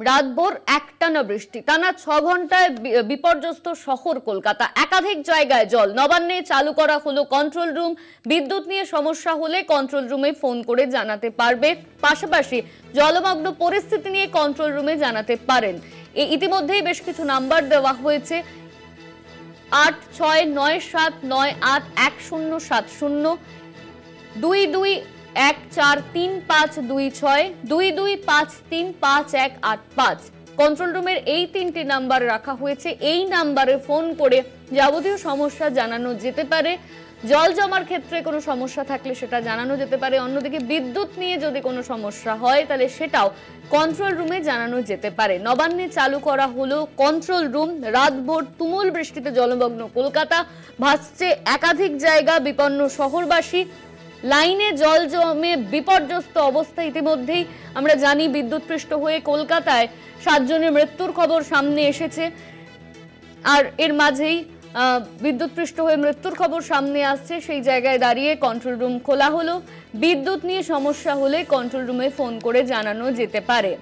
রাতভর একটানা বৃষ্টি, টানা 6 ঘন্টায় বিপর্যস্ত শহর কলকাতা। একাধিক জায়গায় জল। নবান্নে চালু করা হলো কন্ট্রোল রুম। বিদ্যুৎ নিয়ে সমস্যা হলে কন্ট্রোল রুমে ফোন করে জানাতে পারবে। পাশাপাশি জলমগ্ন পরিস্থিতি নিয়ে কন্ট্রোল রুমে জানাতে পারেন। ইতিমধ্যেই বেশ কিছু নাম্বার দেওয়া হয়েছে। 8697981070, 22143526, 22535185। কন্ট্রোল রুমের এই 3টি নাম্বার রাখা হয়েছে। এই নাম্বারে ফোন করে যাবতীয় সমস্যা জানানো যেতে পারে। জল জমার ক্ষেত্রে কোনো সমস্যা থাকলে সেটা জানানো যেতে পারে। অন্যদিকে বিদ্যুৎ নিয়ে যদি কোনো সমস্যা হয় তাহলে সেটাও কন্ট্রোল রুমে জানানো যেতে পারে। নবান্নে চালু করা হলো কন্ট্রোল রুম। রাতভর তুমুল বৃষ্টিতে জলমগ্ন কলকাতা, ভাসছে একাধিক জায়গা, বিপন্ন শহরবাসী। লাইনে জল জমে বিপর্যস্ত অবস্থা। ইতিমধ্যেই আমরা জানি বিদ্যুৎপৃষ্ট হয়ে কলকাতায় 7 জনের মৃত্যুর খবর সামনে এসেছে। আর এর মাঝেই বিদ্যুৎপৃষ্ট হয়ে মৃত্যুর খবর সামনে আসছে, সেই জায়গায় দাঁড়িয়ে কন্ট্রোল রুম খোলা হলো। বিদ্যুৎ নিয়ে সমস্যা হলে কন্ট্রোল রুমে ফোন করে জানানো যেতে পারে।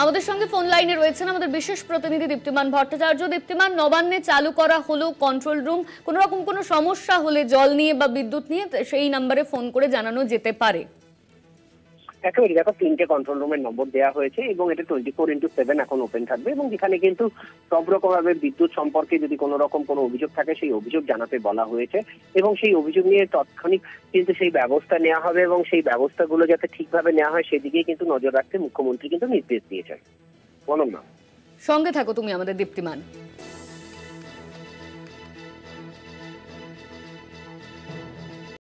আমাদের সঙ্গে ফোন লাইনে রয়েছেন আমাদের বিশেষ প্রতিনিধি দীপ্তিমান ভট্টাচার্য। দীপ্তিমান, নবান্নে চালু করা হলো কন্ট্রোল রুম। কোনো রকম কোনো সমস্যা হলে জল নিয়ে বা বিদ্যুৎ নিয়ে সেই নম্বরে ফোন করে জানানো যেতে পারে। একেবারে দেখো, 3টে কন্ট্রোল রুমের নম্বর দেওয়া হয়েছে এবং এটা 24x7 এখন ওপেন থাকবে এবং যেখানে কিন্তু সব রকম ভাবে বিদ্যুৎ সম্পর্কে যদি কোনো রকম কোনো অভিযোগ থাকে সেই অভিযোগ জানাতে বলা হয়েছে এবং সেই অভিযোগ নিয়ে তাৎক্ষণিক কিন্তু সেই ব্যবস্থা নেওয়া হবে এবং সেই ব্যবস্থাগুলো যাতে ঠিকভাবে নেওয়া হয় সেদিকেই কিন্তু নজর রাখতে মুখ্যমন্ত্রী কিন্তু নির্দেশ দিয়েছেন। বলুন না, সঙ্গে থাকো তুমি আমাদের দীপ্তিমান।